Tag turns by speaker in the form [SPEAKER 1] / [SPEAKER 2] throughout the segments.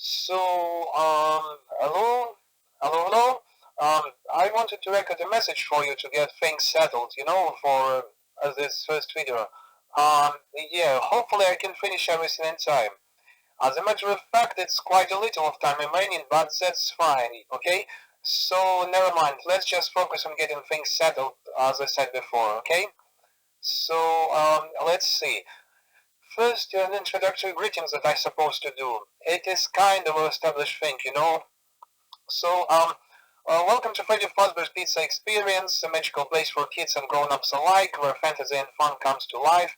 [SPEAKER 1] Hello, hello. I wanted to record a message for you to get things settled, for this first video. Yeah, hopefully I can finish everything in time. As a matter of fact, it's quite a little of time remaining, but that's fine, okay? So, never mind, let's just focus on getting things settled, as I said before, okay? So, let's see. First, an introductory greetings that I'm supposed to do. It is kind of an established thing. So, welcome to Freddy Fazbear's Pizza Experience, a magical place for kids and grown-ups alike, where fantasy and fun comes to life.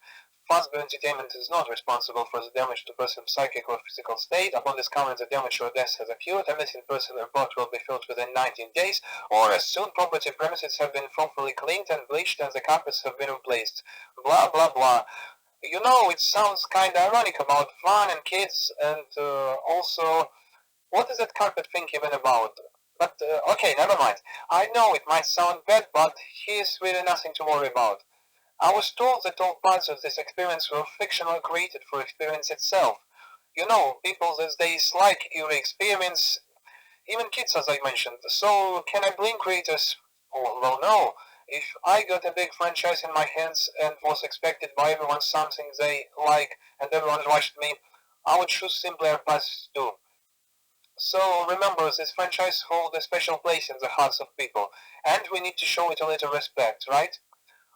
[SPEAKER 1] Fazbear Entertainment is not responsible for the damage to person's psychic or physical state. Upon discovering the damage or death has occurred, a missing person report will be filled within 19 days, or as soon property premises have been thoroughly cleaned and bleached and the carpets have been replaced. Blah blah blah. It sounds kinda ironic about fun and kids, and also, what is that carpet thing even about? But, okay, never mind. I know it might sound bad, but here's really nothing to worry about. I was told that all parts of this experience were fictional, created for experience itself. People these days like your experience, even kids as I mentioned. So, can I blame creators? Oh, well, no. If I got a big franchise in my hands and was expected by everyone something they like and everyone watched me, I would choose simpler paths too. So remember, this franchise holds a special place in the hearts of people, and we need to show it a little respect, right?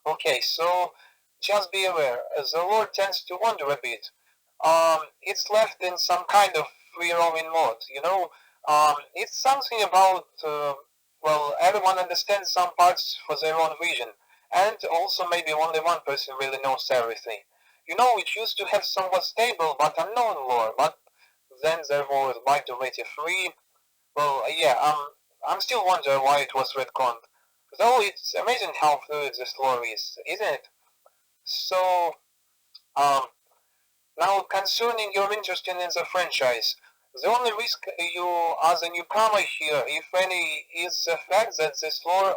[SPEAKER 1] Okay, so just be aware, the Lord tends to wander a bit. It's left in some kind of free roaming mode. It's something about, everyone understands some parts for their own vision, and also maybe only one person really knows everything. It used to have somewhat stable but unknown lore, but then there was Light Already Free. Well, yeah, I'm still wondering why it was retconned. Though it's amazing how fluid this lore is, isn't it? So, um, now concerning your interest in the franchise, the only risk you as a newcomer here, if any, is the fact that this lore,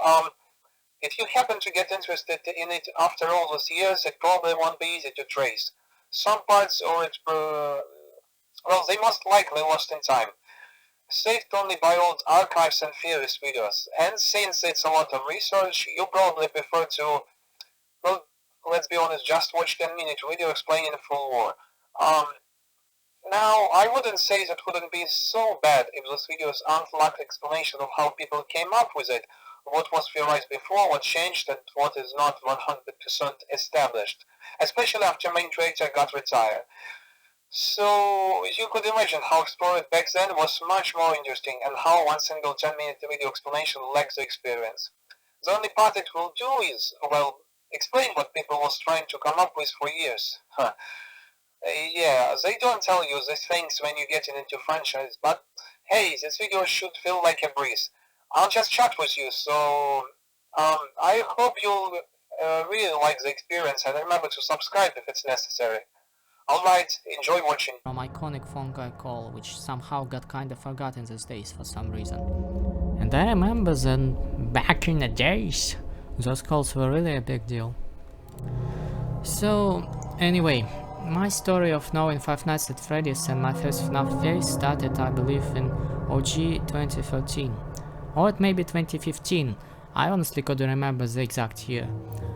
[SPEAKER 1] if you happen to get interested in it after all those years, it probably won't be easy to trace. Some parts or they most likely lost in time, saved only by old archives and theorist videos. And since it's a lot of research, you probably prefer to, well, let's be honest, just watch 10-minute video explaining the full lore. Now, I wouldn't say that wouldn't be so bad if those videos aren't like explanation of how people came up with it, what was theorized before, what changed, and what is not 100% established, especially after main creator got retired. So, you could imagine how exploring back then was much more interesting, and how one single 10-minute video explanation lacks the experience. The only part it will do is, well, explain what people was trying to come up with for years. Yeah, they don't tell you these things when you get into franchise, but hey, this video should feel like a breeze. I'll just chat with you, so I hope you'll really like the experience, and remember to subscribe if it's necessary. Alright, enjoy watching.
[SPEAKER 2] From iconic phone guy call, which somehow got kinda forgotten these days for some reason. And I remember then, back in the days, those calls were really a big deal. So, anyway, my story of knowing Five Nights at Freddy's and my first FNAF phase started, I believe, in OG 2013. Or it may be 2015, I honestly couldn't remember the exact year.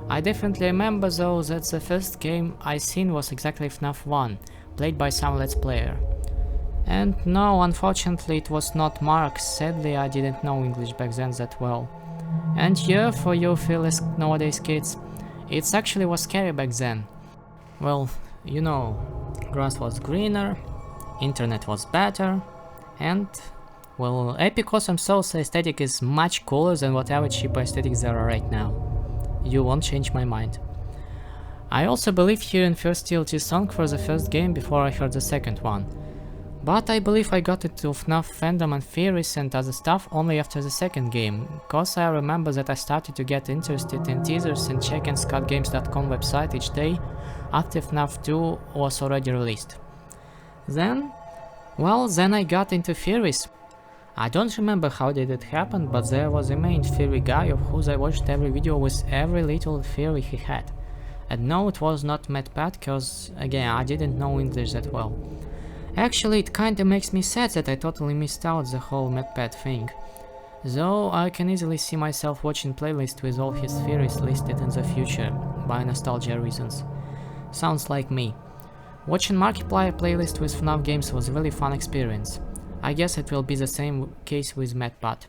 [SPEAKER 2] I definitely remember though that the first game I seen was exactly FNAF 1, played by some Let's Player. And no, unfortunately it was not Mark, sadly I didn't know English back then that well. And yeah, for you fearless nowadays kids, it actually was scary back then. Well, grass was greener, internet was better, and well, Epic Awesome Souls aesthetic is much cooler than whatever cheaper aesthetics there are right now. You won't change my mind. I also believe hearing first TLT song for the first game before I heard the second one. But I believe I got into FNAF fandom and theories and other stuff only after the second game, cause I remember that I started to get interested in teasers and checking scatgames.com website each day after FNAF 2 was already released. Then I got into theories. I don't remember how did it happen, but there was a main theory guy of whose I watched every video with every little theory he had. And no, it was not MadPat, cause again I didn't know English that well. Actually, it kinda makes me sad that I totally missed out the whole MedPad thing. Though I can easily see myself watching playlist with all his theories listed in the future, by nostalgia reasons. Sounds like me. Watching Markiplier playlist with FNAF games was a really fun experience. I guess it will be the same case with MedPad.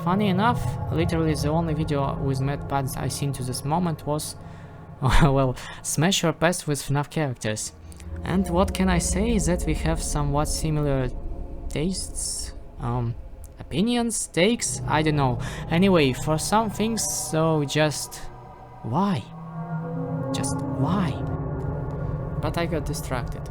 [SPEAKER 2] Funny enough, literally the only video with MedPads I seen to this moment was, well, Smash or Pass with FNAF characters. And what can I say is that we have somewhat similar tastes, opinions, takes, I don't know. Anyway, for some things, so just why? Just why? But I got distracted.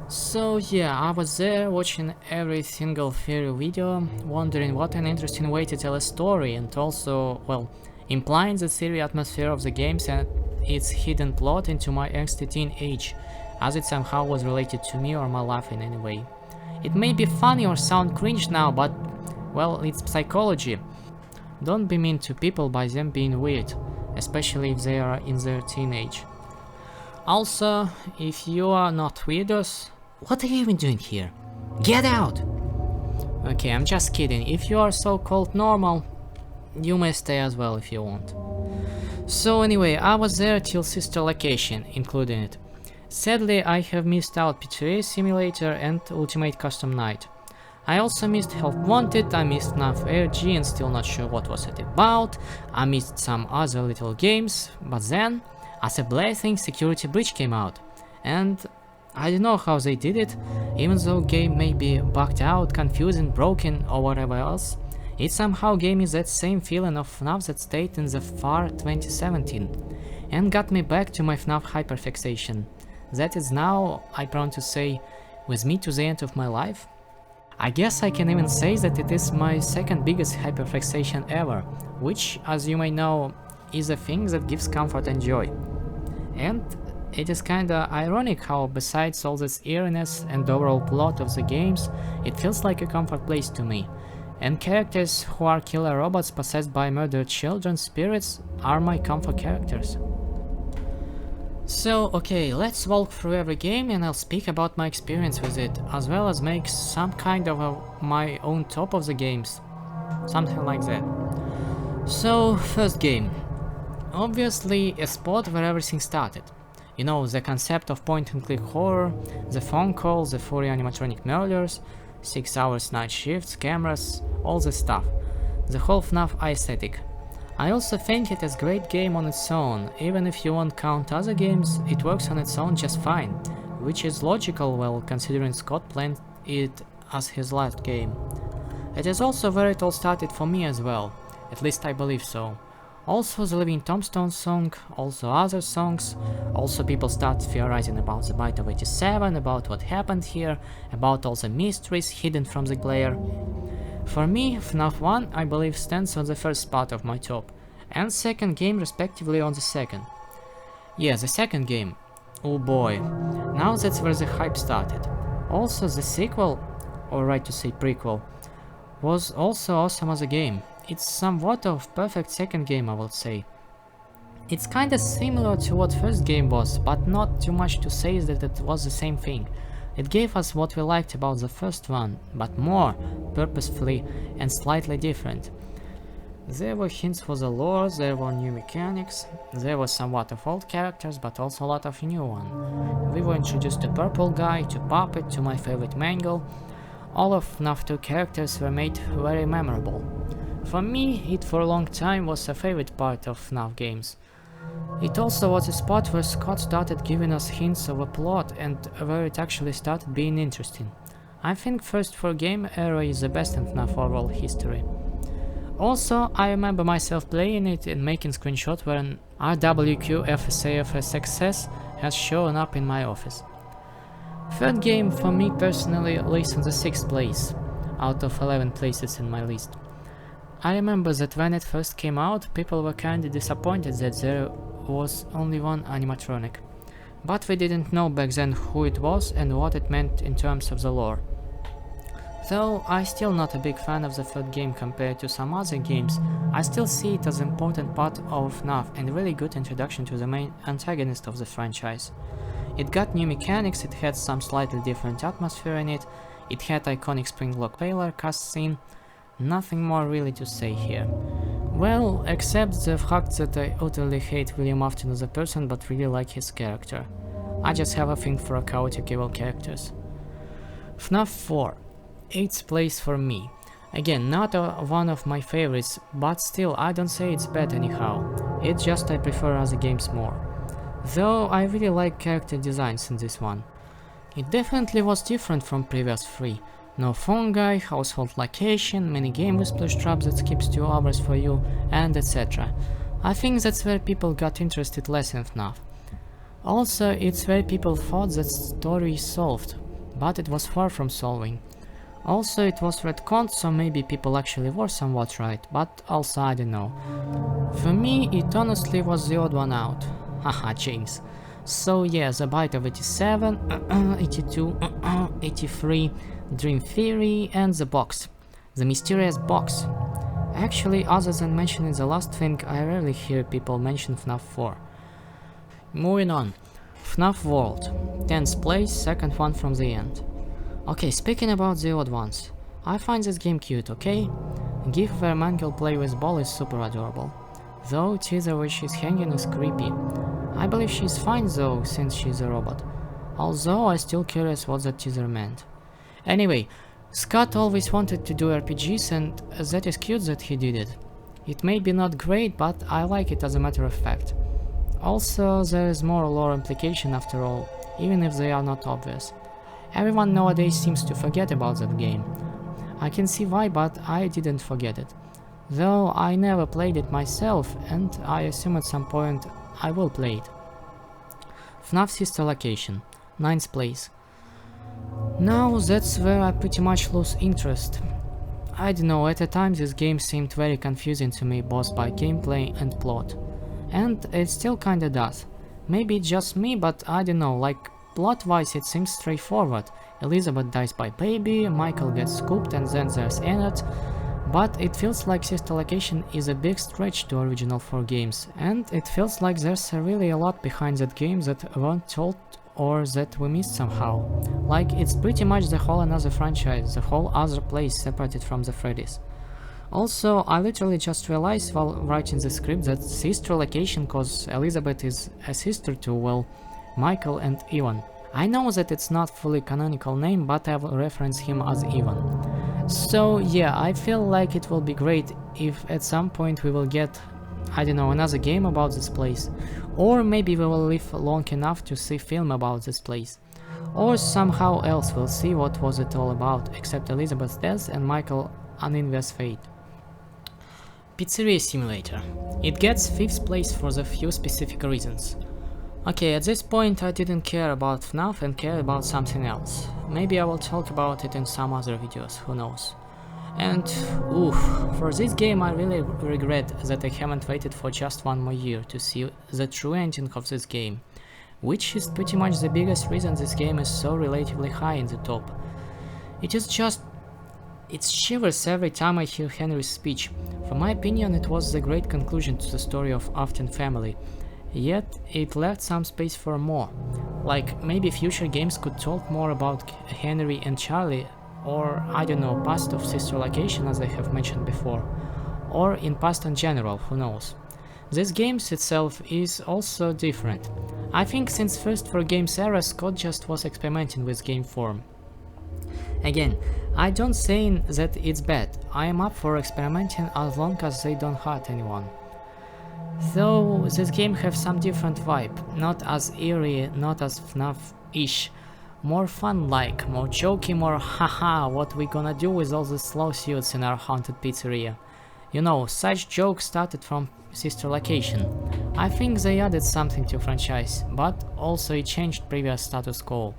[SPEAKER 2] So yeah, I was there watching every single theory video, wondering what an interesting way to tell a story, and also, well, implying the theory atmosphere of the games and its hidden plot into my angsty teen age, as it somehow was related to me or my life in any way. It may be funny or sound cringe now, but, well, it's psychology. Don't be mean to people by them being weird, especially if they are in their teenage. Also, if you are not weirdos, what are you even doing here? Get out! Okay, I'm just kidding. If you are so-called normal, you may stay as well if you want. So anyway, I was there till sister location, including it. Sadly, I have missed out P2A Simulator and Ultimate Custom Night. I also missed Help Wanted, I missed FNAF ARG and still not sure what was it about. I missed some other little games, but then, as a blessing, Security Breach came out. And I don't know how they did it, even though game may be bugged out, confusing, broken or whatever else. It somehow gave me that same feeling of FNAF that stayed in the far 2017 and got me back to my FNAF hyperfixation. That is now, I'm proud to say, with me to the end of my life. I guess I can even say that it is my second biggest hyperfixation ever, which, as you may know, is a thing that gives comfort and joy. And it is kinda ironic how, besides all this eeriness and overall plot of the games, it feels like a comfort place to me. And characters who are killer robots possessed by murdered children's spirits are my comfort characters. So, okay, let's walk through every game and I'll speak about my experience with it, as well as make some kind of my own top of the games. Something like that. So, first game. Obviously, a spot where everything started. You know, the concept of point-and-click horror, the phone calls, the furry animatronic murders, 6 hours night shifts, cameras, all this stuff. The whole FNAF aesthetic. I also think it is a great game on its own, even if you won't count other games, it works on its own just fine, which is logical well considering Scott planned it as his last game. It is also where it all started for me as well, at least I believe so. Also the Living Tombstone song, also other songs, also people start theorizing about the Bite of 87, about what happened here, about all the mysteries hidden from the glare. For me, FNAF 1 I believe stands on the first spot of my top, and second game respectively on the second. Yeah, the second game. Oh boy, now that's where the hype started. Also the sequel, or right to say prequel, was also awesome as a game. It's somewhat of perfect second game I would say. It's kinda similar to what first game was, but not too much to say that it was the same thing. It gave us what we liked about the first one, but more, purposefully and slightly different. There were hints for the lore, there were new mechanics, there was somewhat of old characters, but also a lot of new ones. We were introduced to Purple Guy, to Puppet, to my favorite Mangle. All of FNAF 2 characters were made very memorable. For me, it for a long time was a favorite part of FNAF games. It also was a spot where Scott started giving us hints of a plot and where it actually started being interesting. I think first 4 game era is the best in FNAF overall history. Also, I remember myself playing it and making screenshots where an RWQ FSAFS success has shown up in my office. Third game for me personally lays on the 6th place, out of 11 places in my list. I remember that when it first came out, people were kinda disappointed that there was only one animatronic. But we didn't know back then who it was and what it meant in terms of the lore. Though I'm still not a big fan of the third game compared to some other games, I still see it as an important part of FNAF and a really good introduction to the main antagonist of the franchise. It got new mechanics, it had some slightly different atmosphere in it, it had iconic spring lock failure cutscene. Nothing more really to say here. Well, except the fact that I utterly hate William Afton as a person but really like his character. I just have a thing for chaotic evil characters. FNAF 4. 8th place for me. Again, not one of my favorites, but still I don't say it's bad anyhow. It's just I prefer other games more. Though I really like character designs in this one. It definitely was different from previous 3. No phone guy, household location, minigame with splash trap that skips 2 hours for you, and etc. I think that's where people got interested less in FNAF. Also, it's where people thought that story is solved, but it was far from solving. Also, it was retconned, so maybe people actually were somewhat right, but also I don't know. For me, it honestly was the odd one out. Haha, James. So yeah, the bite of 87, 82, 83, Dream Theory, and the box. The mysterious box. Actually, other than mentioning the last thing, I rarely hear people mention FNAF 4. Moving on. FNAF World. 10th place, second one from the end. Okay, speaking about the odd ones. I find this game cute, okay? GIF where Mangle play with ball is super adorable. Though teaser where she's hanging is creepy. I believe she's fine though, since she's a robot. Although I'm still curious what that teaser meant. Anyway, Scott always wanted to do RPGs and that is cute that he did it. It may be not great, but I like it as a matter of fact. Also, there is more lore implication after all, even if they are not obvious. Everyone nowadays seems to forget about that game. I can see why, but I didn't forget it. Though I never played it myself, and I assume at some point I will play it. FNAF Sister Location, 9th place. Now that's where I pretty much lose interest. I don't know, at the time this game seemed very confusing to me both by gameplay and plot. And it still kinda does. Maybe it's just me, but I don't know, like plot-wise it seems straightforward. Elizabeth dies by baby, Michael gets scooped and then there's Annette. But it feels like Sister Location is a big stretch to original 4 games, and it feels like there's really a lot behind that game that weren't told or that we missed somehow. Like, it's pretty much the whole another franchise, the whole other place separated from the Freddys. Also, I literally just realized while writing the script that Sister Location cause Elizabeth is a sister to, well, Michael and Ivan. I know that it's not fully canonical name, but I will reference him as Ivan. So yeah, I feel like it will be great if at some point we will get, I don't know, another game about this place. Or maybe we will live long enough to see film about this place. Or somehow else we'll see what was it all about, except Elizabeth's death and Michael unenvious fate. Pizzeria Simulator. It gets 5th place for the few specific reasons. Okay, at this point I didn't care about FNAF and care about something else. Maybe I will talk about it in some other videos, who knows. And oof, for this game I really regret that I haven't waited for just one more year to see the true ending of this game, which is pretty much the biggest reason this game is so relatively high in the top. It shivers every time I hear Henry's speech. From my opinion, it was the great conclusion to the story of Afton family. Yet, it left some space for more. Like, maybe future games could talk more about Henry and Charlie, or, I don't know, past of Sister Location as I have mentioned before. Or in past in general, who knows. This game itself is also different. I think since first 4 games era, Scott just was experimenting with game form. Again, I don't say that it's bad, I am up for experimenting as long as they don't hurt anyone. Though this game has some different vibe, not as eerie, not as FNAF-ish, more fun-like, more jokey, more haha, what we gonna do with all these lawsuits in our haunted pizzeria. You know, such jokes started from Sister Location. I think they added something to franchise, but also it changed previous status quo.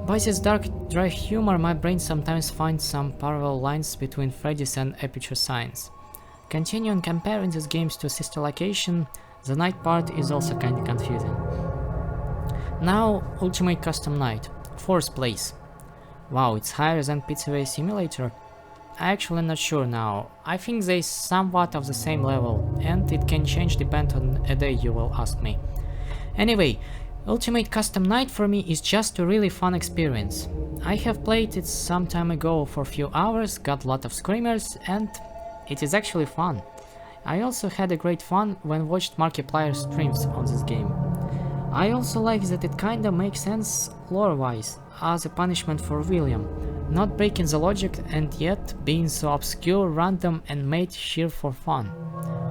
[SPEAKER 2] By this dark, dry humor, my brain sometimes finds some parallel lines between Freddy's and Aperture Science. Continuing comparing these games to Sister Location, the night part is also kinda confusing. Now, Ultimate Custom Night, 4th place. Wow, it's higher than Pizzeria Simulator? I'm actually not sure now. I think they're somewhat of the same level, and it can change depending on a day, you will ask me. Anyway, Ultimate Custom Night for me is just a really fun experience. I have played it some time ago for a few hours, got a lot of screamers, and it is actually fun. I also had a great fun when watched Markiplier streams on this game. I also like that it kinda makes sense lore-wise, as a punishment for William, not breaking the logic and yet being so obscure, random and made sheer for fun.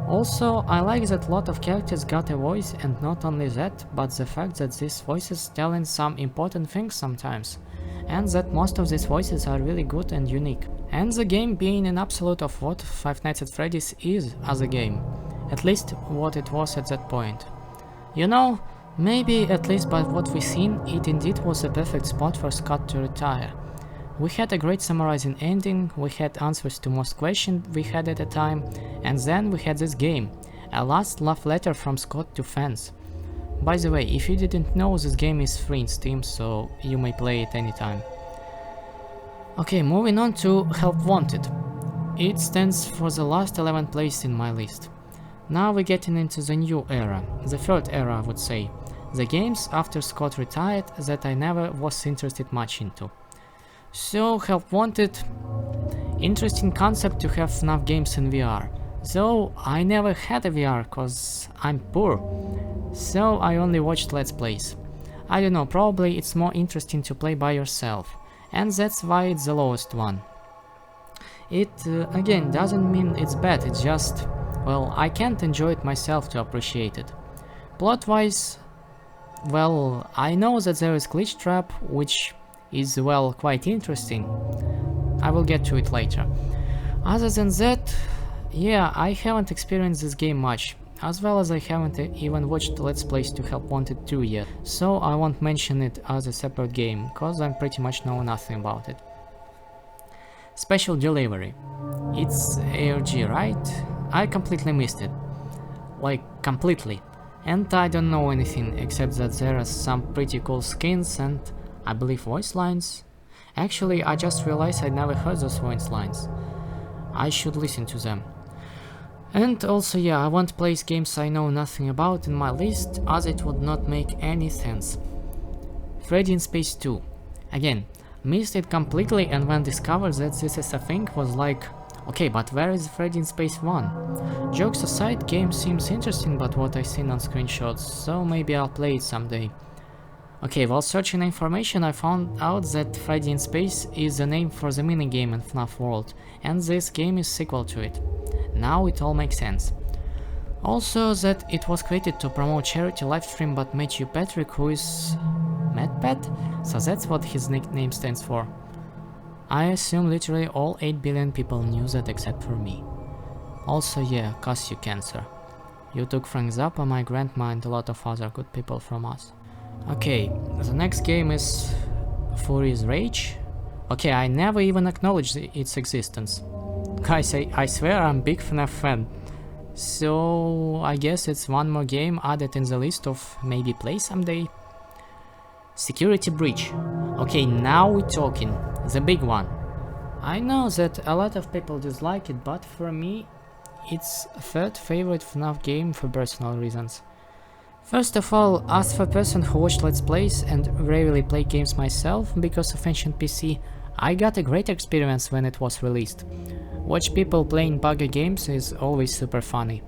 [SPEAKER 2] Also, I like that a lot of characters got a voice, and not only that, but the fact that these voices telling some important things sometimes, and that most of these voices are really good and unique. And the game being an absolute of what Five Nights at Freddy's is as a game, at least what it was at that point. You know, maybe at least by what we've seen, it indeed was a perfect spot for Scott to retire. We had a great summarizing ending, we had answers to most questions we had at the time, and then we had this game, a last love letter from Scott to fans. By the way, if you didn't know, this game is free in Steam, so you may play it anytime. Okay, moving on to Help Wanted. It stands for the last 11th place in my list. Now we're getting into the new era, the third era I would say, the games after Scott retired that I never was interested much into. So, Help Wanted, interesting concept to have FNAF games in VR, though I never had a VR cause I'm poor, so I only watched Let's Plays. I don't know, probably it's more interesting to play by yourself, and that's why it's the lowest one. It, again, doesn't mean it's bad, it's just, well, I can't enjoy it myself to appreciate it. Plot-wise, well, I know that there is Glitch Trap, which is, well, quite interesting. I will get to it later. Other than that, yeah, I haven't experienced this game much, as well as I haven't even watched Let's Plays to Help Wanted 2 yet, so I won't mention it as a separate game, cause I pretty much know nothing about it. Special Delivery. It's ARG, right? I completely missed it. Like, completely. And I don't know anything, except that there are some pretty cool skins and, I believe, voice lines. Actually, I just realized I never heard those voice lines. I should listen to them. And also, yeah, I won't place games I know nothing about in my list, as it would not make any sense. Freddy in Space 2. Again, missed it completely, and when discovered that this is a thing was like, okay, but where is Freddy in Space 1? Jokes aside, game seems interesting, but what I've seen on screenshots, so maybe I'll play it someday. Okay, while searching information I found out that Freddy in Space is the name for the minigame in FNAF World, and this game is sequel to it. Now it all makes sense. Also that it was created to promote charity livestream but Matthew Patrick, who is MadPat? So that's what his nickname stands for. I assume literally all 8 billion people knew that except for me. Also yeah, cause you cancer. You took Frank Zappa, my grandma and a lot of other good people from us. Okay, the next game is Fury's Rage. Okay, I never even acknowledged its existence. Guys, I swear I'm big FNAF fan. So I guess it's one more game added in the list of maybe play someday. Security Breach. Okay, now we're talking. The big one. I know that a lot of people dislike it, but for me it's third favorite FNAF game for personal reasons. First of all, as for a person who watched Let's Plays and rarely play games myself because of ancient PC, I got a great experience when it was released. Watch people playing buggy games is always super funny.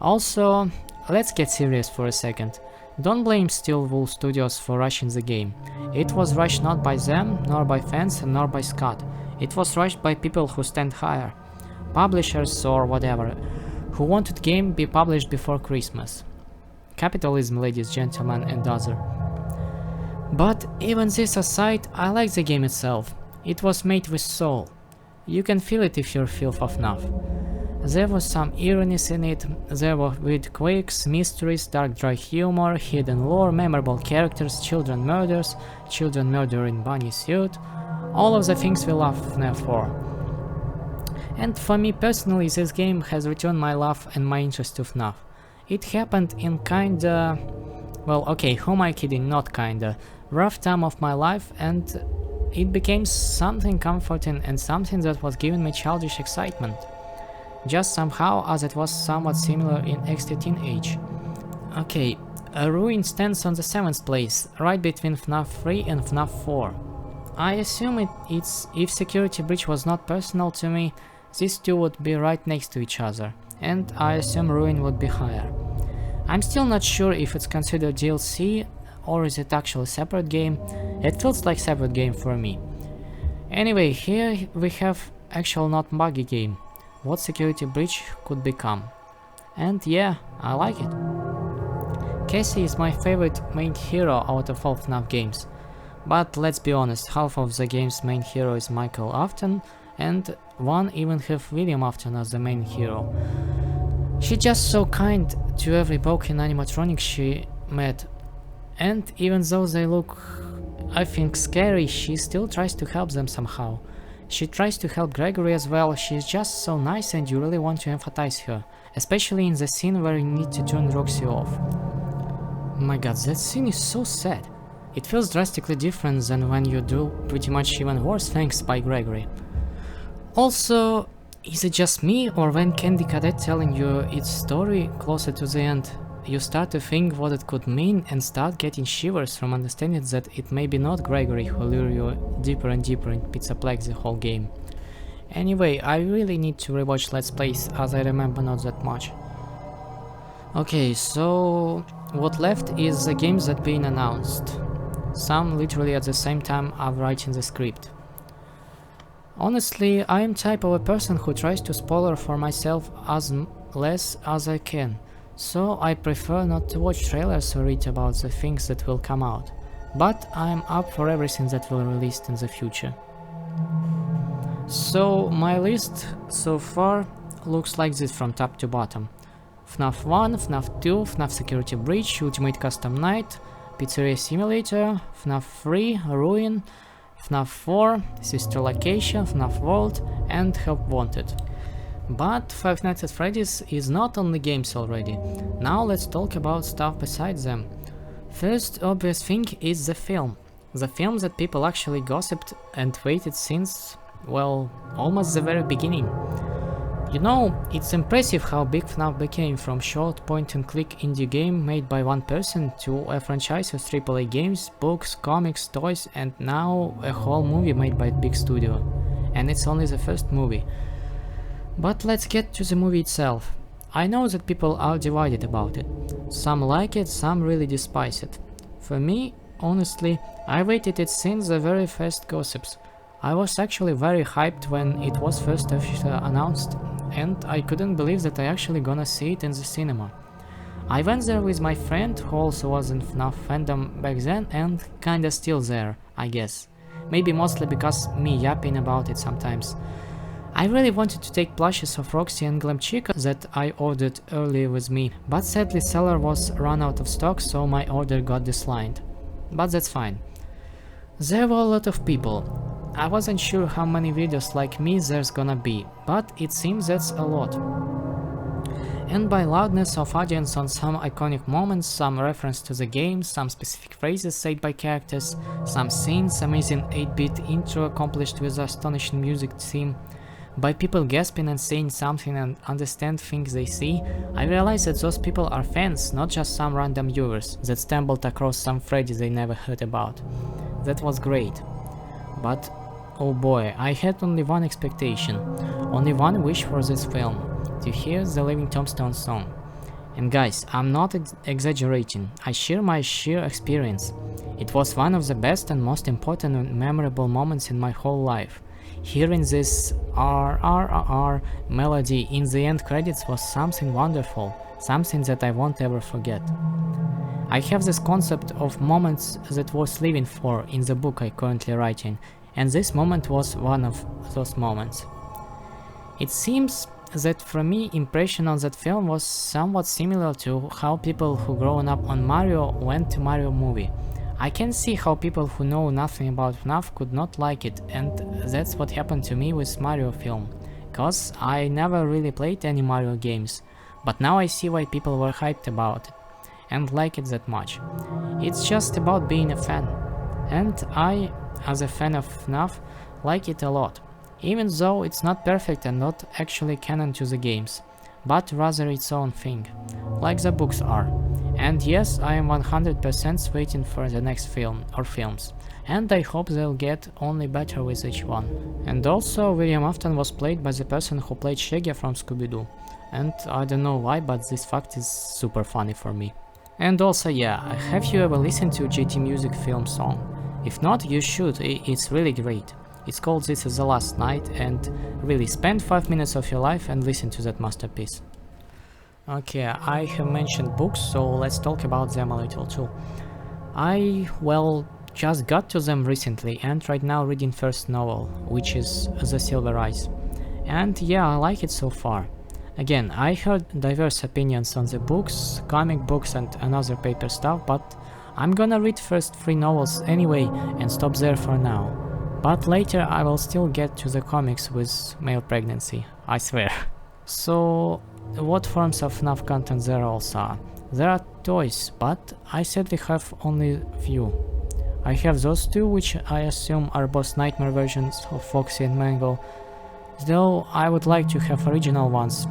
[SPEAKER 2] Also, let's get serious for a second. Don't blame Steel Wool Studios for rushing the game. It was rushed not by them, nor by fans, nor by Scott. It was rushed by people who stand higher. Publishers or whatever, who wanted game be published before Christmas. Capitalism, ladies, gentlemen, and other. But even this aside, I like the game itself. It was made with soul. You can feel it if you're feel for FNAF. There was some ironies in it, there were weird quirks, mysteries, dark dry humor, hidden lore, memorable characters, children murders, children murdering bunny suit, all of the things we love FNAF for. And for me personally, this game has returned my love and my interest to FNAF. It happened in kinda, well, okay, who am I kidding, not kinda, rough time of my life, and it became something comforting and something that was giving me childish excitement. Just somehow, as it was somewhat similar in XT Teenage. Okay, A ruin stands on the 7th place, right between FNAF 3 and FNAF 4. I assume it's if Security Breach was not personal to me, these two would be right next to each other, and I assume Ruin would be higher. I'm still not sure if it's considered DLC or is it actually a separate game. It feels like separate game for me. Anyway, here we have actual not buggy game, what Security Breach could become. And yeah, I like it. Cassie is my favorite main hero out of all FNAF games. But let's be honest, half of the game's main hero is Michael Afton, and one even have William Afton as the main hero. She's just so kind to every broken animatronic she met, and even though they look, I think, scary, she still tries to help them somehow. She tries to help Gregory as well. She's just so nice and you really want to empathize her, especially in the scene where you need to turn Roxy off. My god, that scene is so sad. It feels drastically different than when you do pretty much even worse things by Gregory. Also, is it just me, or when Candy Cadet telling you its story closer to the end, you start to think what it could mean and start getting shivers from understanding that it may be not Gregory who lure you deeper and deeper in Pizza Plex the whole game. Anyway, I really need to rewatch Let's Plays as I remember not that much. Okay, so what left is the games that been announced. Some literally at the same time I'm writing the script. Honestly, I am type of a person who tries to spoiler for myself as less as I can, so I prefer not to watch trailers or read about the things that will come out, but I am up for everything that will release in the future. So my list so far looks like this from top to bottom. FNAF 1, FNAF 2, FNAF Security Breach, Ultimate Custom Night, Pizzeria Simulator, FNAF 3, Ruin, FNAF 4, Sister Location, FNAF World, and Help Wanted. But Five Nights at Freddy's is not only games already. Now let's talk about stuff besides them. First obvious thing is the film. The film that people actually gossiped and waited since, well, almost the very beginning. You know, it's impressive how big FNAF became from short point-and-click indie game made by one person to a franchise of AAA games, books, comics, toys, and now a whole movie made by a big studio. And it's only the first movie. But let's get to the movie itself. I know that people are divided about it. Some like it, some really despise it. For me, honestly, I waited it since the very first gossips. I was actually very hyped when it was first officially announced, and I couldn't believe that I actually gonna see it in the cinema. I went there with my friend who also was in FNAF fandom back then and kinda still there, I guess. Maybe mostly because me yapping about it sometimes. I really wanted to take plushes of Roxy and Glam Chica that I ordered earlier with me, but sadly seller was run out of stock, so my order got declined. But that's fine. There were a lot of people. I wasn't sure how many videos like me there's gonna be, but it seems that's a lot. And by loudness of audience on some iconic moments, some reference to the game, some specific phrases said by characters, some scenes, amazing 8-bit intro accomplished with astonishing music theme, by people gasping and saying something and understand things they see, I realized that those people are fans, not just some random viewers that stumbled across some Freddy they never heard about. That was great. But oh boy, I had only one expectation, only one wish for this film, to hear the Living Tombstone song. And guys, I'm not exaggerating, I share my sheer experience. It was one of the best and most important and memorable moments in my whole life. Hearing this RRR melody in the end credits was something wonderful, something that I won't ever forget. I have this concept of moments that worth living for in the book I currently writing, and this moment was one of those moments. It seems that for me, impression on that film was somewhat similar to how people who grown up on Mario went to Mario movie. I can see how people who know nothing about FNAF could not like it, and that's what happened to me with Mario film, cause I never really played any Mario games, but now I see why people were hyped about it, and like it that much. It's just about being a fan, and I, as a fan of FNAF, like it a lot, even though it's not perfect and not actually canon to the games, but rather its own thing, like the books are. And yes, I am 100% waiting for the next film or films, and I hope they'll get only better with each one. And also, William Afton was played by the person who played Shaggy from Scooby-Doo, and I don't know why, but this fact is super funny for me. And also, yeah, have you ever listened to GT Music film song? If not, you should, it's really great. It's called This Is the Last Night, and really spend 5 minutes of your life and listen to that masterpiece. Okay, I have mentioned books, so let's talk about them a little too. I, well, just got to them recently and right now reading first novel, which is The Silver Eyes. And yeah, I like it so far. Again, I heard diverse opinions on the books, comic books and another paper stuff, but I'm gonna read first 3 novels anyway and stop there for now. But later I will still get to the comics with male pregnancy, I swear. So, what forms of FNAF content there also are? There are toys, but I sadly have only few. I have those 2, which I assume are both nightmare versions of Foxy and Mango, though I would like to have original ones,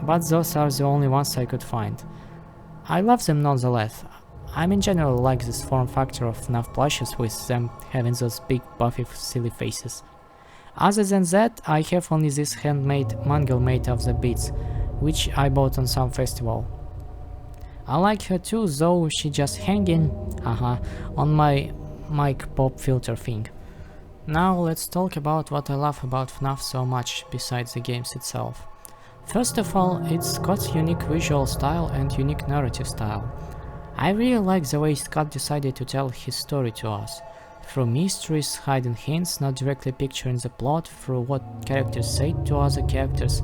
[SPEAKER 2] but those are the only ones I could find. I love them nonetheless. I'm in general like this form factor of FNAF plushes with them having those big puffy silly faces. Other than that, I have only this handmade mangle made of the beads, which I bought on some festival. I like her too, though she just hanging, on my mic pop filter thing. Now let's talk about what I love about FNAF so much besides the games itself. First of all, it's Scott's unique visual style and unique narrative style. I really like the way Scott decided to tell his story to us. Through mysteries, hidden hints, not directly picturing the plot, through what characters say to other characters,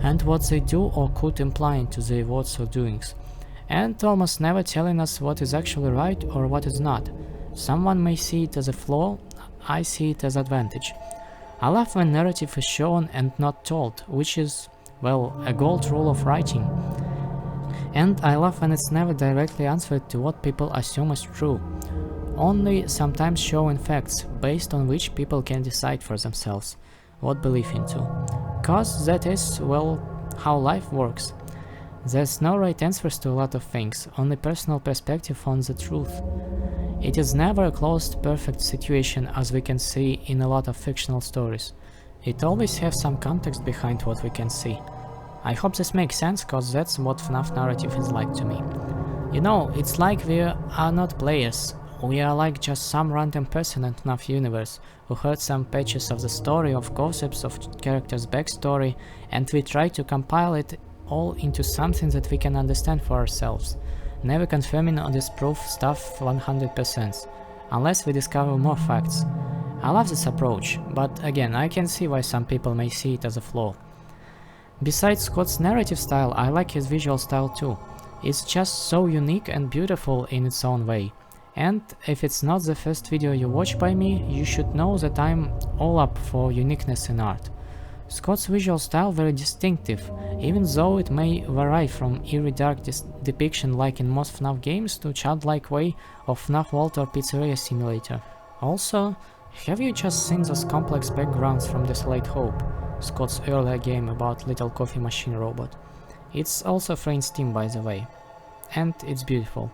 [SPEAKER 2] and what they do or could imply into their words or doings. And almost never telling us what is actually right or what is not. Someone may see it as a flaw, I see it as advantage. I love when narrative is shown and not told, which is, well, a gold rule of writing. And I love when it's never directly answered to what people assume is true, only sometimes showing facts based on which people can decide for themselves what believe into. Cause that is, well, how life works. There's no right answers to a lot of things, only personal perspective on the truth. It is never a closed, perfect situation as we can see in a lot of fictional stories. It always has some context behind what we can see. I hope this makes sense, cause that's what FNAF narrative is like to me. You know, it's like we are not players, we are like just some random person in FNAF universe who heard some patches of the story, of concepts, of characters' backstory, and we try to compile it all into something that we can understand for ourselves, never confirming or disprove stuff 100%, unless we discover more facts. I love this approach, but again, I can see why some people may see it as a flaw. Besides Scott's narrative style, I like his visual style too. It's just so unique and beautiful in its own way. And if it's not the first video you watch by me, you should know that I'm all up for uniqueness in art. Scott's visual style very distinctive, even though it may vary from eerie dark depiction like in most FNAF games to childlike way of FNAF Vault or Pizzeria Simulator. Also, have you just seen those complex backgrounds from Desolate Hope, Scott's earlier game about little coffee machine robot? It's also free in Steam, by the way, and it's beautiful.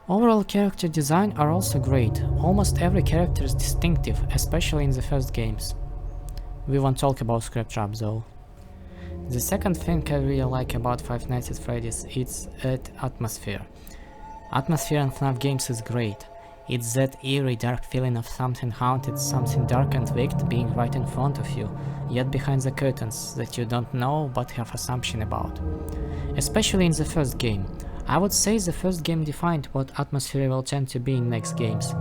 [SPEAKER 2] Overall character design are also great, almost every character is distinctive, especially in the first games. We won't talk about Scraptrap though. The second thing I really like about Five Nights at Freddy's is its atmosphere. Atmosphere in FNAF games is great. It's that eerie dark feeling of something haunted, something dark and wicked being right in front of you, yet behind the curtains that you don't know but have assumption about. Especially in the first game. I would say the first game defined what atmosphere will tend to be in next games.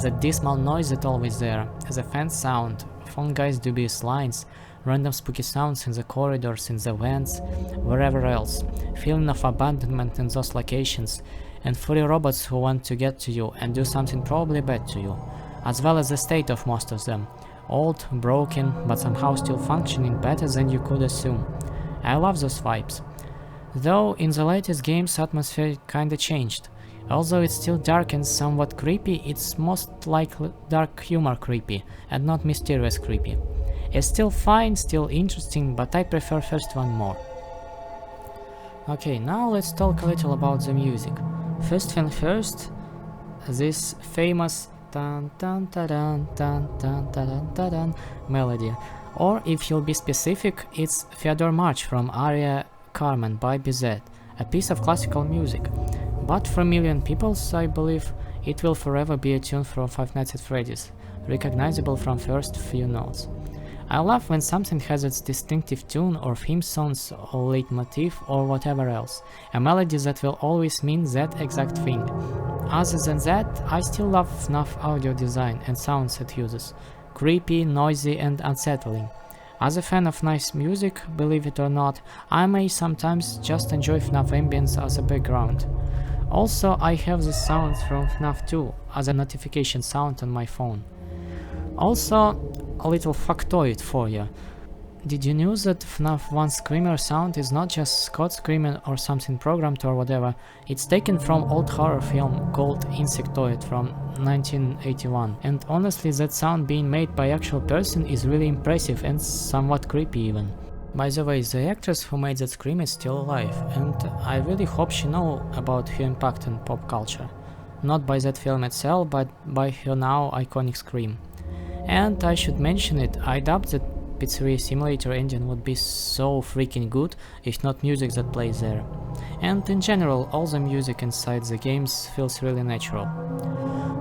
[SPEAKER 2] That dismal noise that's always there, the fan sound, phone guys' dubious lines, random spooky sounds in the corridors, in the vents, wherever else, feeling of abandonment in those locations, and furry robots who want to get to you and do something probably bad to you, as well as the state of most of them, old, broken, but somehow still functioning better than you could assume. I love those vibes. Though in the latest games atmosphere kinda changed. Although it's still dark and somewhat creepy, it's most like dark humor creepy, and not mysterious creepy. It's still fine, still interesting, but I prefer first one more. Okay, now let's talk a little about the music. First thing first, this famous tan tan taran tan tan taran taran melody, or if you'll be specific, it's Fyodor March from aria Carmen by Bizet, a piece of classical music. But for a million people, I believe, it will forever be a tune from Five Nights at Freddy's, recognizable from first few notes. I love when something has its distinctive tune or theme songs or leitmotif or whatever else, a melody that will always mean that exact thing. Other than that, I still love FNAF audio design and sounds it uses, creepy, noisy and unsettling. As a fan of nice music, believe it or not, I may sometimes just enjoy FNAF ambience as a background. Also, I have the sounds from FNAF 2 as a notification sound on my phone. Also, a little factoid for you. Did you know that FNAF 1 screamer sound is not just Scott screaming or something programmed or whatever, it's taken from old horror film called Insectoid from 1981, and honestly that sound being made by actual person is really impressive and somewhat creepy even. By the way, the actress who made that scream is still alive, and I really hope she knows about her impact on pop culture. Not by that film itself, but by her now iconic scream. And I should mention it, I doubt that Pizzeria Simulator engine would be so freaking good if not music that plays there. And in general, all the music inside the games feels really natural.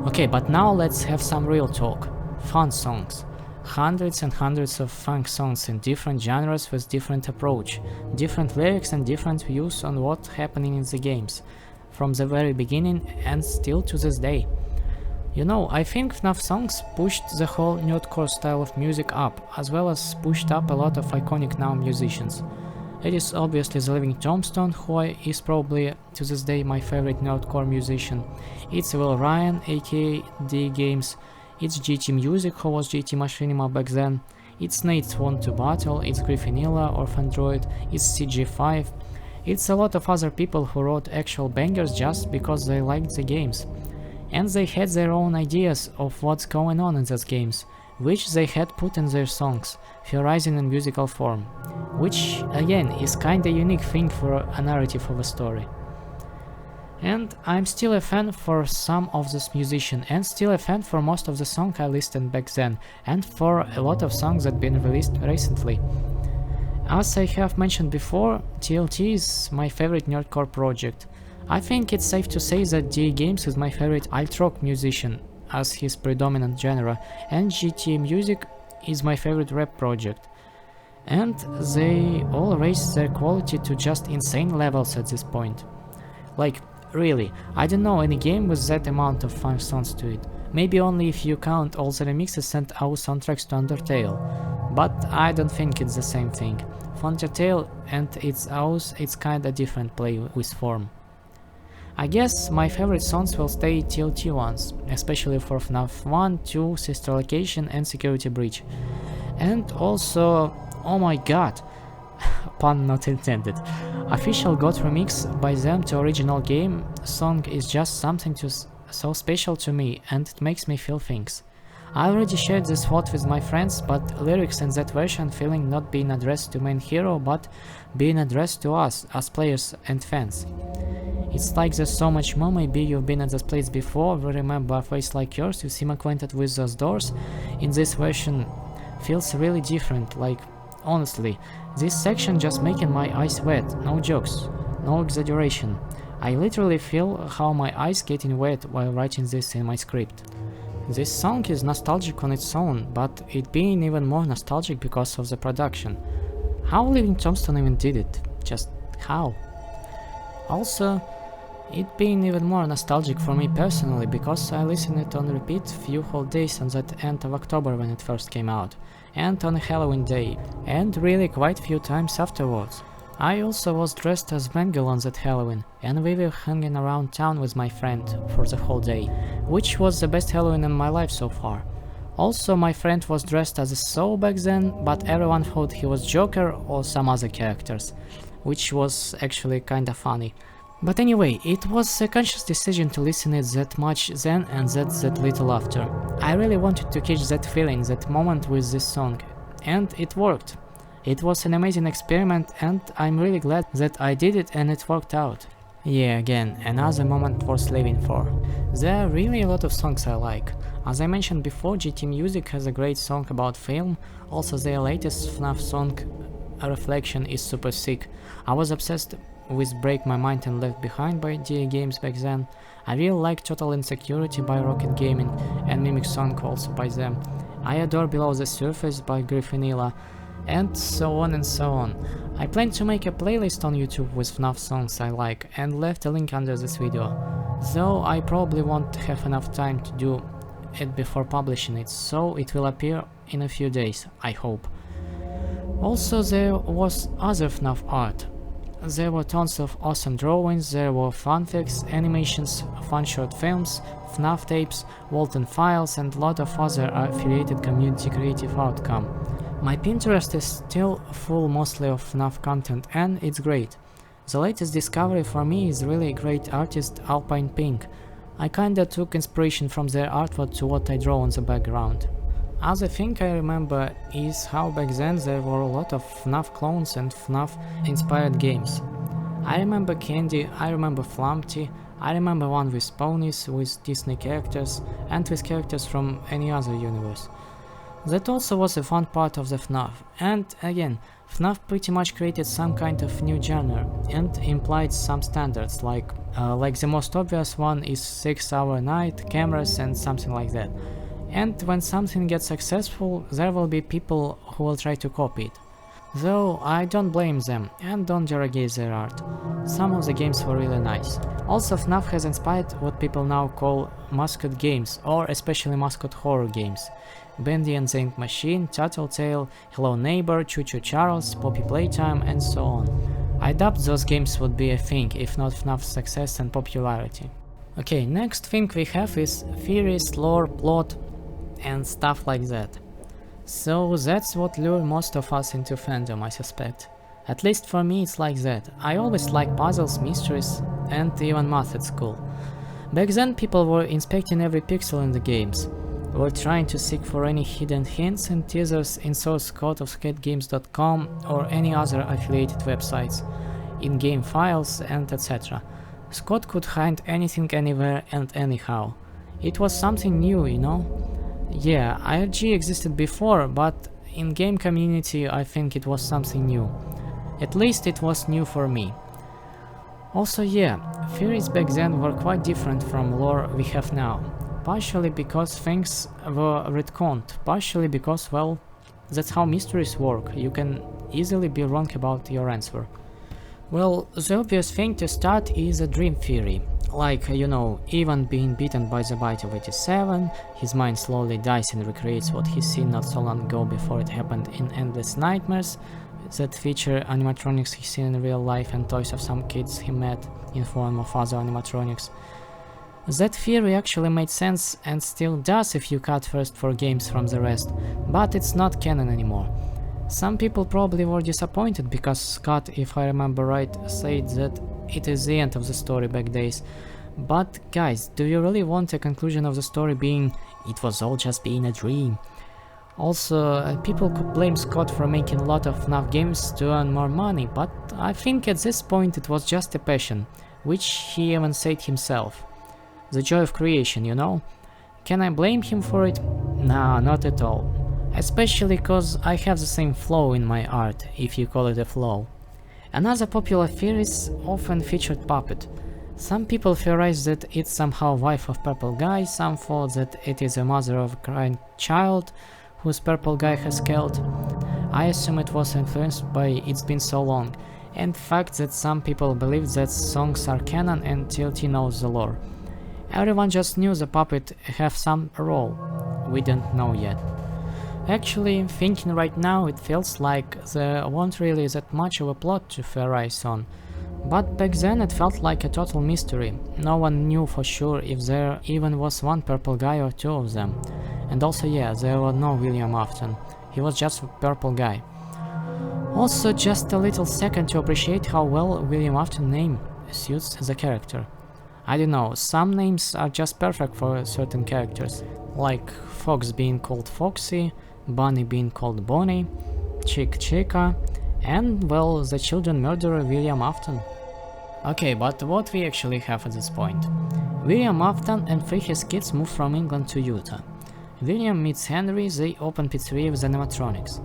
[SPEAKER 2] Okay, but now let's have some real talk. Fun songs. Hundreds and hundreds of funk songs in different genres with different approach, different lyrics and different views on what's happening in the games, from the very beginning and still to this day. You know, I think FNAF songs pushed the whole nerdcore style of music up, as well as pushed up a lot of iconic now musicians. It is obviously the Living Tombstone, who is probably to this day my favorite nerdcore musician. It's Will Ryan, aka D Games. It's GT Music, who was GT Machinima back then. It's Nate Swan to Battle, it's Griffinilla or Fandroid, it's CG5. It's a lot of other people who wrote actual bangers just because they liked the games. And they had their own ideas of what's going on in those games, which they had put in their songs, theorizing in musical form, which again is kinda unique thing for a narrative of a story. And I'm still a fan for some of this musician, and still a fan for most of the songs I listened back then, and for a lot of songs that been released recently. As I have mentioned before, TLT is my favorite nerdcore project. I think it's safe to say that D Games is my favorite alt rock musician, as his predominant genre, and GT Music is my favorite rap project. And they all raise their quality to just insane levels at this point. Like, really, I don't know any game with that amount of fun songs to it. Maybe only if you count all the remixes and our soundtracks to Undertale. But I don't think it's the same thing. For Undertale and its OWS, it's kinda different play with form. I guess my favorite songs will stay TLT ones, especially for FNAF 1, 2, Sister Location and Security Breach. And also, oh my god, pun not intended, official GOT remix by them to original game song is just something so special to me, and it makes me feel things. I already shared this thought with my friends, but lyrics in that version feeling not being addressed to main hero, but being addressed to us as players and fans. It's like there's so much more. Maybe you've been at this place before, we remember a face like yours, you seem acquainted with those doors. In this version feels really different, like honestly, this section just making my eyes wet, no jokes, no exaggeration. I literally feel how my eyes getting wet while writing this in my script. This song is nostalgic on its own, but it being even more nostalgic because of the production. How Living Tombstone even did it? Just how? Also, it being even more nostalgic for me personally because I listened it on repeat few whole days on that end of October when it first came out, and on a Halloween day, and really quite few times afterwards. I also was dressed as Bengal on that Halloween, and we were hanging around town with my friend for the whole day, which was the best Halloween in my life so far. Also, my friend was dressed as a Saw back then, but everyone thought he was Joker or some other characters, which was actually kinda funny. But anyway, it was a conscious decision to listen it that much then and that little after. I really wanted to catch that feeling, that moment with this song, and it worked. It was an amazing experiment and I'm really glad that I did it and it worked out. Yeah, again, another moment worth living for. There are really a lot of songs I like. As I mentioned before, GT Music has a great song about film, also their latest FNAF song, A Reflection, is super sick. I was obsessed with Break My Mind and Left Behind by DA Games back then. I really like Total Insecurity by Rocket Gaming and Mimic Song also by them. I adore Below the Surface by Griffinilla, and so on and so on. I plan to make a playlist on YouTube with FNAF songs I like and left a link under this video, though I probably won't have enough time to do it before publishing it, so it will appear in a few days, I hope. Also, there was other FNAF art. There were tons of awesome drawings, there were fanfics, animations, fun short films, FNAF tapes, Walton files, and a lot of other affiliated community creative outcome. My Pinterest is still full mostly of FNAF content, and it's great. The latest discovery for me is really great artist Alpine Pink. I kinda took inspiration from their artwork to what I draw on the background. Other thing I remember is how back then there were a lot of FNAF clones and FNAF inspired games. I remember Candy, I remember Flumpty, I remember one with ponies, with Disney characters, and with characters from any other universe. That also was a fun part of the FNAF, and again, FNAF pretty much created some kind of new genre and implied some standards, like the most obvious one is 6-hour night, cameras and something like that. And when something gets successful, there will be people who will try to copy it. Though I don't blame them and don't derogate their art. Some of the games were really nice. Also, FNAF has inspired what people now call mascot games, or especially mascot horror games. Bendy and the Ink Machine, Tattletale, Hello Neighbor, Choo Choo Charles, Poppy Playtime, and so on. I doubt those games would be a thing if not FNAF's success and popularity. Okay, next thing we have is theories, lore, plot, and stuff like that. So that's what lured most of us into fandom, I suspect. At least for me it's like that. I always like puzzles, mysteries, and even math at school. Back then people were inspecting every pixel in the games, were trying to seek for any hidden hints and teasers in source code of skatgames.com or any other affiliated websites, in-game files, and etc. Scott could find anything anywhere and anyhow. It was something new, you know? Yeah, IRG existed before, but in game community I think it was something new. At least it was new for me. Also yeah, theories back then were quite different from lore we have now. Partially because things were retconned, partially because, well, that's how mysteries work, you can easily be wrong about your answer. Well, the obvious thing to start is a dream theory. Like, you know, Ivan being beaten by the bite of 87, his mind slowly dies and recreates what he's seen not so long ago before it happened in endless nightmares that feature animatronics he's seen in real life and toys of some kids he met in form of other animatronics. That theory actually made sense and still does if you cut first 4 games from the rest, but it's not canon anymore. Some people probably were disappointed because Scott, if I remember right, said that it is the end of the story back days. But guys, do you really want a conclusion of the story being it was all just being a dream? Also, people could blame Scott for making a lot of FNAF games to earn more money, but I think at this point it was just a passion, which he even said himself. The joy of creation, you know? Can I blame him for it? Nah, not at all. Especially cause I have the same flow in my art, if you call it a flow. Another popular theory is often featured puppet. Some people theorize that it's somehow wife of purple guy, some thought that it is a mother of a crying child whose purple guy has killed. I assume it was influenced by It's Been So Long, and the fact that some people believe that songs are canon and TLT knows the lore. Everyone just knew the puppet have some role, we don't know yet. Actually, thinking right now, it feels like there wasn't really that much of a plot to theorize on. But back then it felt like a total mystery, no one knew for sure if there even was one purple guy or 2 of them. And also yeah, there was no William Afton, he was just a purple guy. Also just a little second to appreciate how well William Afton's name suits the character. I don't know, some names are just perfect for certain characters, like Fox being called Foxy, Bunny being called Bonnie, Chick Chica, and well, the children murderer William Afton. Okay, but what we actually have at this point? William Afton and three his kids move from England to Utah. William meets Henry, they open pizzeria with animatronics.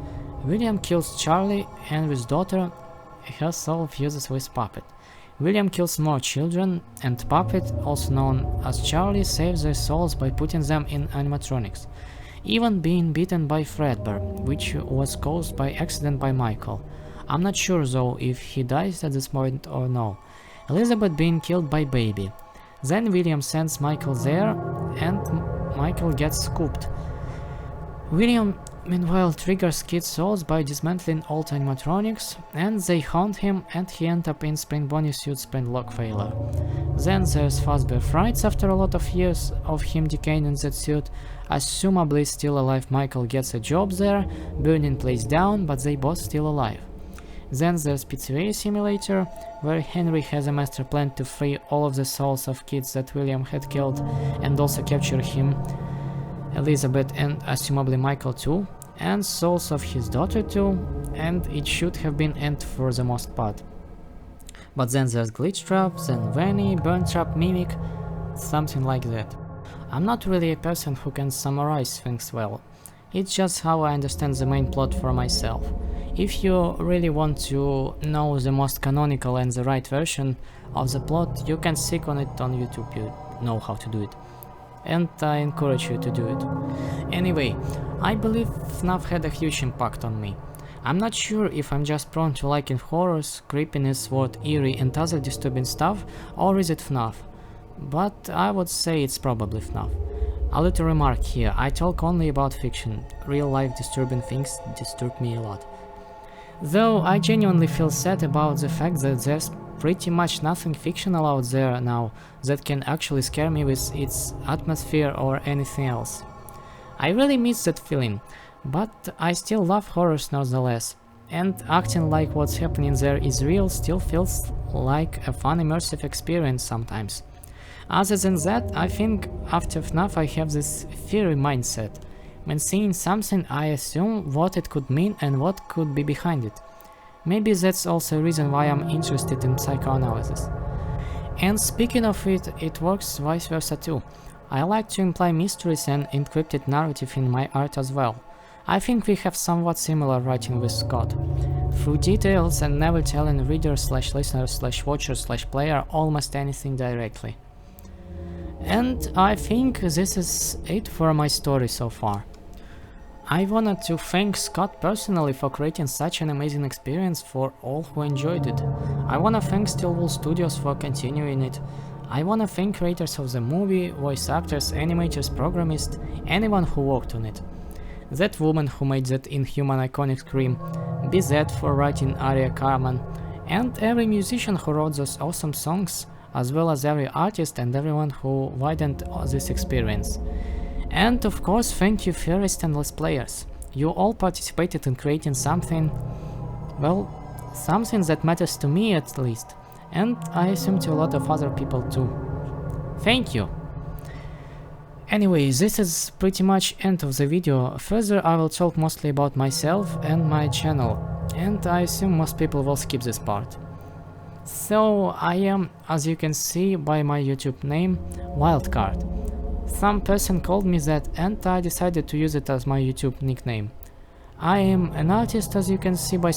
[SPEAKER 2] William kills Charlie, Henry's daughter, her soul fuses with Puppet. William kills more children, and Puppet, also known as Charlie, saves their souls by putting them in animatronics, even being beaten by Fredbear, which was caused by accident by Michael. I'm not sure though if he dies at this point or no. Elizabeth being killed by Baby. Then William sends Michael there, and Michael gets scooped. William meanwhile triggers kids' souls by dismantling old animatronics, and they haunt him, and he ends up in Spring Bonnie suit Spring Lock failure. Then there's Fazbear Frights. After a lot of years of him decaying in that suit, assumably still alive Michael gets a job there, burning place down, but they both still alive. Then there's Pizzeria Simulator, where Henry has a master plan to free all of the souls of kids that William had killed and also capture him, Elizabeth and assumably Michael too, and souls of his daughter too, and it should have been end for the most part. But then there's Glitch Trap, then Vanny, Burn Trap, Mimic, something like that. I'm not really a person who can summarize things well. It's just how I understand the main plot for myself. If you really want to know the most canonical and the right version of the plot, you can seek on it on YouTube, you know how to do it. And I encourage you to do it. Anyway, I believe FNAF had a huge impact on me. I'm not sure if I'm just prone to liking horrors, creepiness, what eerie and other disturbing stuff, or is it FNAF? But I would say it's probably FNAF. A little remark here, I talk only about fiction. Real life disturbing things disturb me a lot. Though I genuinely feel sad about the fact that there's pretty much nothing fictional out there now that can actually scare me with its atmosphere or anything else. I really miss that feeling, but I still love horrors nonetheless, and acting like what's happening there is real still feels like a fun immersive experience sometimes. Other than that, I think after FNAF I have this fiery mindset. When seeing something, I assume what it could mean and what could be behind it. Maybe that's also a reason why I'm interested in psychoanalysis. And speaking of it, it works vice versa too. I like to imply mysteries and encrypted narrative in my art as well. I think we have somewhat similar writing with Scott. Through details and never telling reader/listener/watcher/player almost anything directly. And I think this is it for my story so far. I wanted to thank Scott personally for creating such an amazing experience for all who enjoyed it. I wanna thank Stillwell Studios for continuing it. I wanna thank creators of the movie, voice actors, animators, programists, anyone who worked on it. That woman who made that inhuman iconic scream, BZ for writing Aria Carmen, and every musician who wrote those awesome songs, as well as every artist and everyone who widened this experience. And of course, thank you theorists and let's players. You all participated in creating something, well, something that matters to me at least, and I assume to a lot of other people too. Thank you! Anyway, this is pretty much end of the video. Further I will talk mostly about myself and my channel, and I assume most people will skip this part. So I am, as you can see by my YouTube name, Wildcard. Some person called me that and I decided to use it as my YouTube nickname. I am an artist, as you can see by